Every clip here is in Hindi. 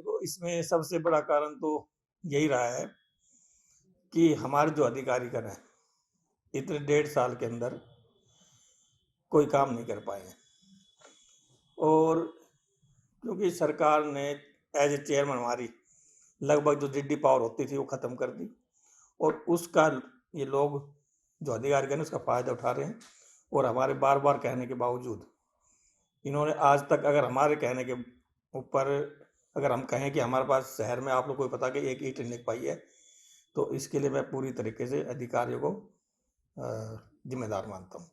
देखो, इसमें सबसे बड़ा कारण तो यही रहा है कि हमारे जो अधिकारीगण हैं, इतने 1.5 साल के अंदर कोई काम नहीं कर पाए हैं। और क्योंकि सरकार ने एज ए चेयरमैन हमारी लगभग जो जिड्डी पावर होती थी वो ख़त्म कर दी, और उसका ये लोग जो अधिकारीगण हैं उसका फ़ायदा उठा रहे हैं। और हमारे बार बार कहने के बावजूद इन्होंने आज तक, अगर हमारे कहने के ऊपर अगर हम कहें कि हमारे पास शहर में आप लोग को पता कि एक ईंट नहीं लग पाई है, तो इसके लिए मैं पूरी तरीके से अधिकारियों को जिम्मेदार मानता हूँ।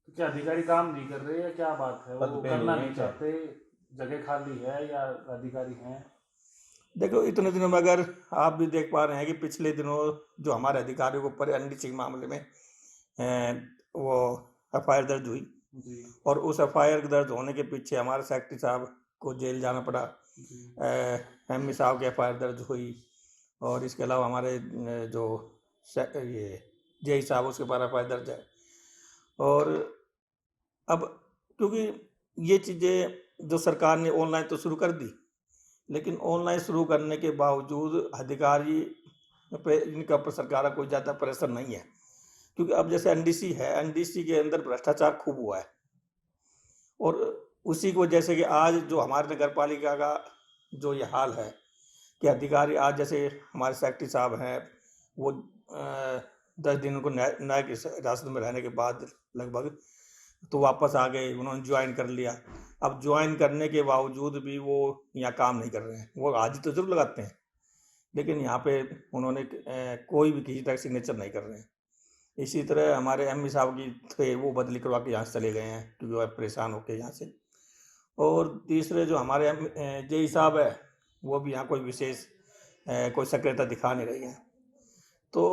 तो क्या अधिकारी काम नहीं कर रहे या क्या बात है, पद वो पे करना नहीं है नहीं क्या? चाहते, जगह खाली है या अधिकारी हैं? देखो, इतने दिनों में अगर आप भी देख पा रहे हैं कि पिछले दिनों जो हमारे अधिकारियों के ऊपर एनडीसी मामले में वो एफआईआर दर्ज हुई, जी और उस एफआईआर दर्ज होने के पीछे हमारे सेक्रेटरी साहब को जेल जाना पड़ा। जी एमई साहब की एफआईआर दर्ज हुई, और इसके अलावा हमारे जो ये जेई साहब उसके ऊपर एफआईआर दर्ज है। और अब क्योंकि ये चीज़ें जो सरकार ने ऑनलाइन तो शुरू कर दी, लेकिन ऑनलाइन शुरू करने के बावजूद अधिकारी पे इनका पर सरकार का कोई ज़्यादा प्रेशर नहीं है। क्योंकि अब जैसे एनडीसी है, एनडीसी के अंदर भ्रष्टाचार खूब हुआ है, और उसी को जैसे कि आज जो हमारे नगर पालिका का जो ये हाल है कि अधिकारी आज जैसे हमारे सेक्रेटरी साहब हैं, वो 10 दिन को न्यायिक हिरासत में रहने के बाद लगभग तो वापस आ गए, उन्होंने ज्वाइन कर लिया। अब ज्वाइन करने के बावजूद भी वो यहाँ काम नहीं कर रहे हैं। वो हाजिरी तो जरूर लगाते हैं, लेकिन यहाँ पे उन्होंने कोई भी किसी तरह सिग्नेचर नहीं कर रहे हैं। इसी तरह हमारे एमई साहब की थे, वो बदली करवा के यहाँ से चले गए हैं क्योंकि वो परेशान होकर यहाँ से। और तीसरे जो हमारे जेई साहब है, वो भी यहाँ कोई विशेष कोई सक्रियता दिखा नहीं रही है। तो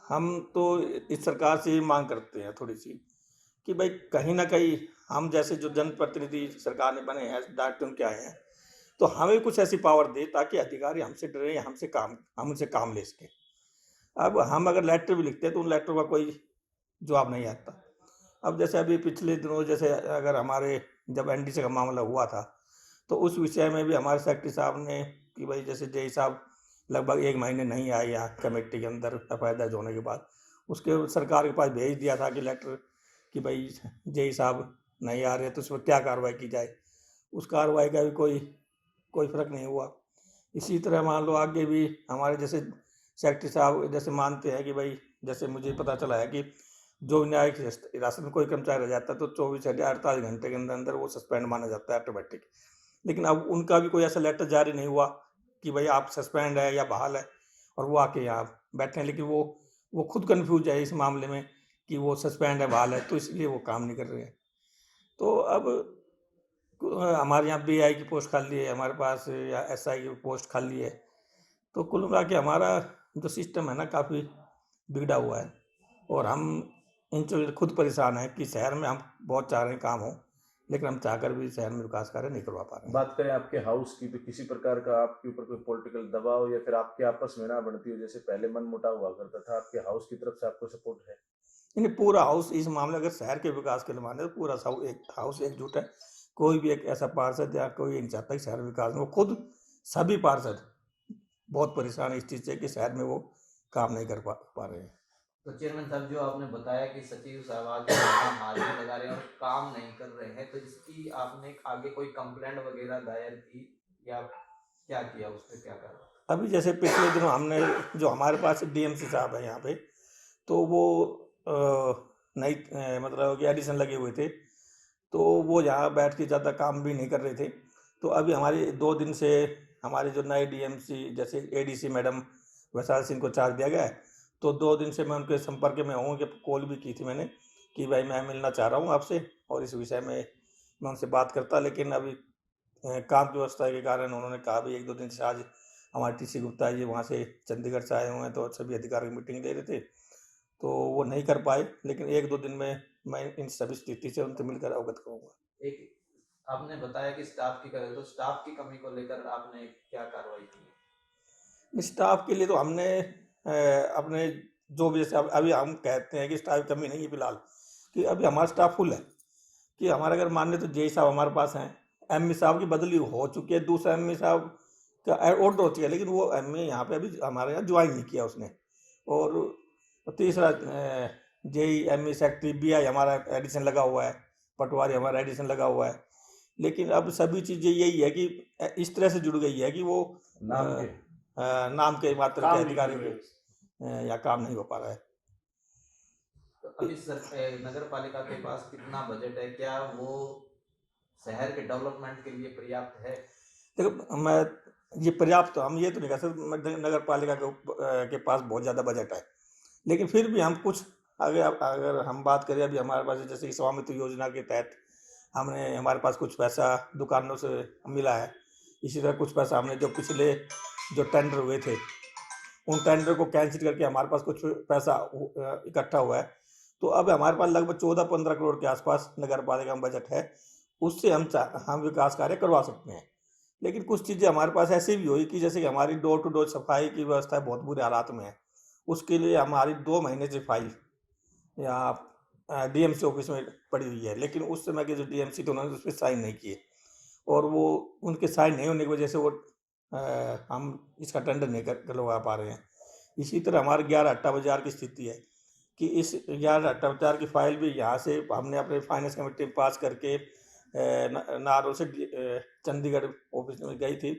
हम तो इस सरकार से ये मांग करते हैं थोड़ी सी कि भाई कहीं ना कहीं हम जैसे जो जनप्रतिनिधि सरकार ने बने हैं, दायित्व उनके आए हैं, तो हमें कुछ ऐसी पावर दे ताकि अधिकारी हमसे डरे या हम उनसे काम ले सकें। अब हम अगर लेटर भी लिखते हैं तो उन लेटर का कोई जवाब नहीं आता। अब जैसे अभी पिछले दिनों जैसे अगर हमारे जब एनडीसी का मामला हुआ था, तो उस विषय में भी हमारे सेक्रेटरी साहब ने कि भाई जैसे जेई साहब लगभग 1 महीने नहीं आए यहाँ कमेटी के अंदर एफआईआर दर्ज होने के बाद, उसके सरकार के पास भेज दिया था कि लेटर कि भाई जेई साहब नहीं आ रहे तो उस पर क्या कार्रवाई की जाए। उस कार्रवाई का भी कोई फर्क नहीं हुआ। इसी तरह मान लो आगे भी हमारे जैसे सेक्रेटरी साहब जैसे मानते हैं कि भाई जैसे मुझे पता चला है कि जो न्यायिक हिरासत में कोई कर्मचारी रह जाता है तो 24 या 48 घंटे के अंदर अंदर वो सस्पेंड माना जाता है ऑटोमेटिक। लेकिन अब उनका भी कोई ऐसा लेटर जारी नहीं हुआ कि भाई आप सस्पेंड है या बहाल है और वो आके यहाँ बैठे हैं। लेकिन वो खुद कन्फ्यूज है इस मामले में कि वो सस्पेंड है बहाल है, तो इसलिए वो काम नहीं कर रहे हैं। तो अब हमारे यहाँ बीआई की पोस्ट खाली है हमारे पास, या एसआई की पोस्ट खाली है। तो कुल मिला के हमारा जो सिस्टम है ना काफ़ी बिगड़ा हुआ है, और हम इन चीज़ों खुद परेशान हैं कि शहर में हम बहुत चाह रहे हैं काम हो, लेकिन हम चाहकर भी शहर में विकास कार्य नहीं करवा पा रहे हैं। बात करें आपके हाउस की, तो किसी प्रकार का आपके ऊपर कोई पॉलिटिकल दबाव या फिर आपके आपस में ना बनती हो, जैसे पहले मन मुटाव हुआ करता था, आपके हाउस की तरफ से आपको सपोर्ट है? यानी पूरा हाउस इस मामले अगर शहर के विकास के लिए माने तो पूरा हाउस एकजुट है। कोई भी एक ऐसा पार्षद या कोई नहीं चाहता कि शहर विकास में, वो खुद सभी पार्षद बहुत परेशान है इस चीज़ से कि शहर में वो काम नहीं कर पा रहे हैं। तो चेयरमैन साहब, जो आपने बताया कि सचिव साहब आगे हाजिरी लगा रहे हैं और काम नहीं कर रहे हैं, तो इसकी आपने आगे कोई कंप्लेंट वगैरह दायर की या क्या किया, उस पर क्या करा? अभी जैसे पिछले दिनों हमने जो हमारे पास डीएमसी साहब है यहाँ पे, तो वो नई मतलब कि एडिशन लगे हुए थे, तो वो यहाँ बैठ के ज़्यादा काम भी नहीं कर रहे थे। तो अभी हमारे 2 दिन से हमारे जो नए डीएमसी जैसे एडीसी मैडम वैशाल सिंह को चार्ज दिया गया है, तो 2 दिन से मैं उनके संपर्क में हूँ कि कॉल भी की थी मैंने कि भाई मैं मिलना चाह रहा हूँ आपसे और इस विषय में मैं उनसे बात करता। लेकिन अभी काम की व्यवस्था के कारण उन्होंने कहा भी 1-2 दिन से आज हमारे टीसी गुप्ता जी वहाँ से चंडीगढ़ से आए हुए हैं, तो सभी अधिकारी की मीटिंग ले रहे थे, तो वो नहीं कर पाए। लेकिन 1-2 दिन में मैं इन सभी स्थिति से उनसे मिलकर अवगत करूँगा। एक आपने बताया कि स्टाफ की कमी, तो स्टाफ की कमी को लेकर आपने क्या कार्रवाई की? स्टाफ के लिए तो हमने अपने जो भी जैसे अभी हम कहते हैं कि स्टाफ की कमी नहीं है फिलहाल, कि अभी हमारा स्टाफ फुल है। कि हमारा अगर मान लें तो जेई साहब हमारे पास हैं, एमई साहब की बदली हो चुकी है, दूसरा एमई साहब का ऑर्डर हो चुका है, लेकिन वो एमई यहाँ पे अभी हमारे यहाँ ज्वाइन नहीं किया उसने। और तीसरा जेई एमई सेक्रेटरी बीआई हमारा एडिशन लगा हुआ है, पटवारी हमारा एडिशन लगा हुआ है। लेकिन अब सभी चीज़ें यही है कि इस तरह से जुड़ गई है कि वो नाम के नाम के मात्र काम के नहीं अधिकारी कर रहे। के या काम नहीं हो पा रहा है। तो अभी नगर पालिका के पास कितना बजट है, क्या वो शहर के डेवलपमेंट के लिए पर्याप्त है? देखो मैं ये पर्याप्त तो हम ये तो नहीं कह सकते नगर पालिका के पास बहुत ज़्यादा बजट है, लेकिन फिर भी हम कुछ अगर हम बात करें अभी हमारे पास जैसे कि स्वामित्व योजना के तहत हमारे पास कुछ पैसा दुकानों से मिला है। इसी तरह कुछ पैसा हमने जो पिछले जो टेंडर हुए थे उन टेंडर को कैंसिल करके हमारे पास कुछ पैसा इकट्ठा हुआ है। तो अब हमारे पास लगभग 14-15 करोड़ के आसपास नगर पालिका में बजट है, उससे हम विकास कार्य करवा सकते हैं। लेकिन कुछ चीज़ें हमारे पास ऐसी भी हुई कि जैसे कि हमारी डोर टू डोर सफाई की व्यवस्था बहुत बुरे हालात में है, उसके लिए हमारी 2 महीने से फाइल या डीएमसी ऑफिस में पड़ी हुई है, लेकिन उस समय के जो डीएमसी थे उन्होंने उस पर साइन नहीं किए और वो उनके साइन नहीं होने की वजह से वो हम इसका टेंडर नहीं करवा पा रहे हैं। इसी तरह हमारे 11 अट्टा बाजार की स्थिति है कि इस 11 अट्टा बाजार की फाइल भी यहाँ से हमने अपने फाइनेंस कमेटी में पास करके नारों से चंडीगढ़ ऑफिस में गई थी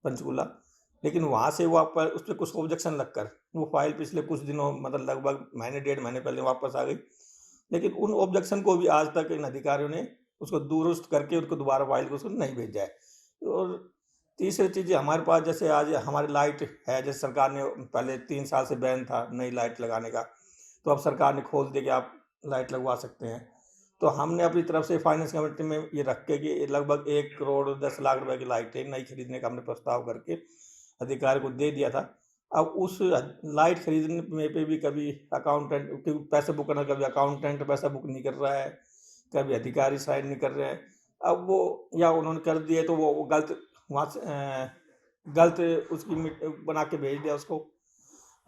पंचकूला, लेकिन वहाँ से वो उस पर कुछ ऑब्जेक्शन लगकर वो फाइल पिछले कुछ दिनों मतलब लगभग महीने 1.5 महीने पहले वापस आ गई। लेकिन उन ऑब्जेक्शन को भी आज तक इन अधिकारियों ने उसको दुरुस्त करके उनको दोबारा फाइल को उसको नहीं भेजा है। और तीसरी चीज़ हमारे पास जैसे आज हमारी लाइट है, जैसे सरकार ने पहले 3 साल से बैन था नई लाइट लगाने का, तो अब सरकार ने खोल दिया कि आप लाइट लगवा सकते हैं। तो हमने अपनी तरफ से फाइनेंस कमेटी में ये रख के कि लगभग 1 करोड़ 10 लाख रुपए की लाइटें नई खरीदने का हमने प्रस्ताव करके अधिकारी को दे दिया था। अब उस लाइट खरीदने में पे भी कभी अकाउंटेंट पैसे बुक करना, कभी अकाउंटेंट पैसा बुक नहीं कर रहा है, कभी अधिकारी साइन नहीं कर रहे हैं। अब वो या उन्होंने कर दिए तो वो गलत वहाँ से गलत उसकी बना के भेज दिया उसको,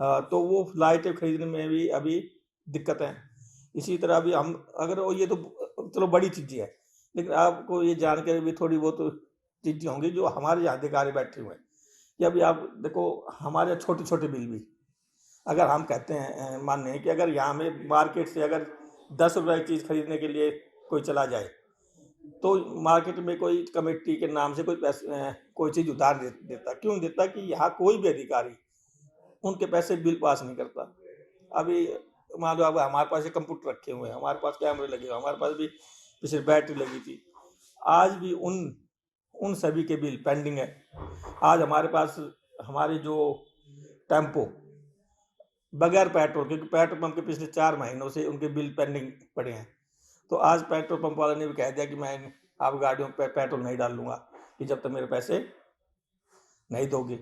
तो वो लाइटें खरीदने में भी अभी दिक्कत है। इसी तरह अभी हम अगर ये तो चलो बड़ी चीज़ें है, लेकिन आपको ये जानकारी भी थोड़ी बहुत चीज़ें होंगी जो हमारे यहाँ अधिकारी बैठे हुए हैं कि अभी आप देखो हमारे छोटे छोटे बिल भी अगर हम कहते हैं मानने कि अगर यहाँ में मार्केट से अगर 10 रुपये की चीज़ खरीदने के लिए कोई चला जाए तो मार्केट में कोई कमेटी के नाम से कोई चीज़ उधार देता, क्यों देता कि यहाँ कोई भी अधिकारी उनके पैसे बिल पास नहीं करता। अभी मान लो अब हमारे पास ये कंप्यूटर रखे हुए हैं, हमारे पास कैमरे लगे हुए, हमारे पास भी पिछले बैटरी लगी थी, आज भी उन सभी के बिल पेंडिंग है। आज हमारे पास हमारे जो टेम्पो बगैर पेट्रोल, क्योंकि पेट्रोल पंप के पिछले 4 महीनों से उनके बिल पेंडिंग पड़े हैं, तो आज पेट्रोल पंप वाले ने भी कह दिया कि मैं आप गाड़ियों पे पेट्रोल नहीं डाल लूँगा कि जब तक मेरे पैसे नहीं दोगे।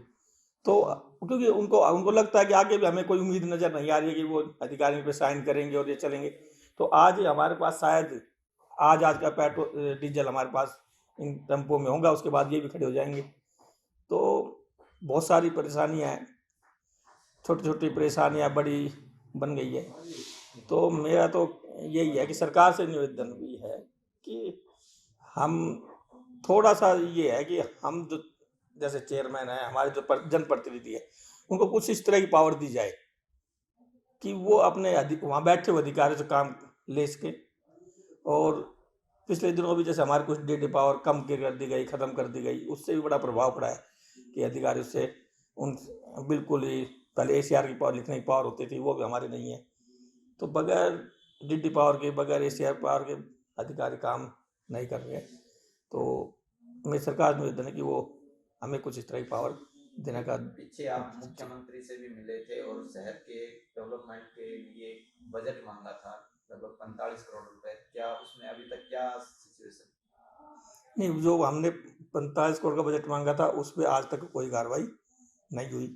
तो क्योंकि उनको लगता है कि आगे भी हमें कोई उम्मीद नज़र नहीं आ रही है कि वो अधिकारी पे साइन करेंगे और ये चलेंगे। तो आज हमारे पास शायद आज का पेट्रोल डीजल हमारे पास इन टेम्पो में होगा, उसके बाद ये भी खड़े हो जाएंगे। तो बहुत सारी परेशानियाँ हैं, छोटी छोटी परेशानियाँ बड़ी बन गई है। तो मेरा तो यही है कि सरकार से निवेदन भी है कि हम थोड़ा सा ये है कि हम जो जैसे चेयरमैन है, हमारे जो जनप्रतिनिधि है, उनको कुछ इस तरह की पावर दी जाए कि वो अपने वहाँ बैठे हुए अधिकारी से काम ले सके। और पिछले दिनों भी जैसे हमारे कुछ डीडी पावर कम कर दी गई, ख़त्म कर दी गई, उससे भी बड़ा प्रभाव पड़ा है कि अधिकारी उससे उन बिल्कुल ही पहले ACR की पावर लिखने की पावर होती थी, वो भी हमारे नहीं है। तो बगैर डीडी पावर के, बगैर ACR पावर के अधिकारी काम नहीं कर रहे हैं। तो मेरी सरकार में निवेदन है कि वो हमें कुछ इस तरह की पावर देने का। पीछे आप मुख्यमंत्री से भी मिले थे और शहर के डेवलपमेंट के लिए बजट मांगा था लगभग 45 करोड़ रुपए, क्या उसमें अभी तक क्या सिचुएशन? नहीं, जो हमने 45 करोड़ का बजट मांगा था उस पर आज तक कोई कार्रवाई नहीं हुई,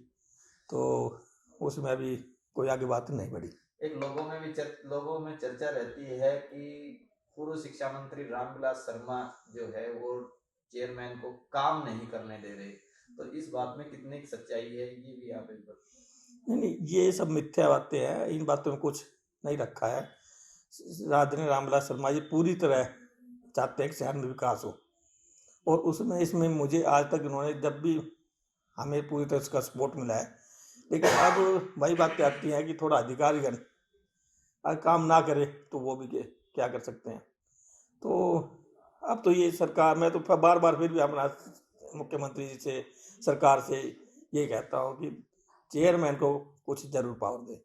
तो उसमें अभी कोई आगे बात नहीं बढ़ी। एक लोगों में चर्चा रहती है कि पूर्व शिक्षा मंत्री रामविलास शर्मा जो है वो चेयरमैन को काम नहीं करने दे रहे, तो इस बात में कितनी सच्चाई है, ये भी आप एक बार। नहीं, ये सब मिथ्या बातें हैं, इन बातों में कुछ नहीं रखा है। राजधानी रामविलास शर्मा जी पूरी तरह चाहते हैं कि शहर में विकास हो, और उसमें इसमें मुझे आज तक इन्होंने जब भी हमें पूरी तरह इसका सपोर्ट मिला है, लेकिन अब वही बात आती है कि थोड़ा अधिकारीगण अगर काम ना करे तो वो भी क्या कर सकते हैं। तो अब तो ये सरकार, मैं तो बार बार फिर भी अपना मुख्यमंत्री जी से, सरकार से ये कहता हूँ कि चेयरमैन को कुछ जरूर पावर दे।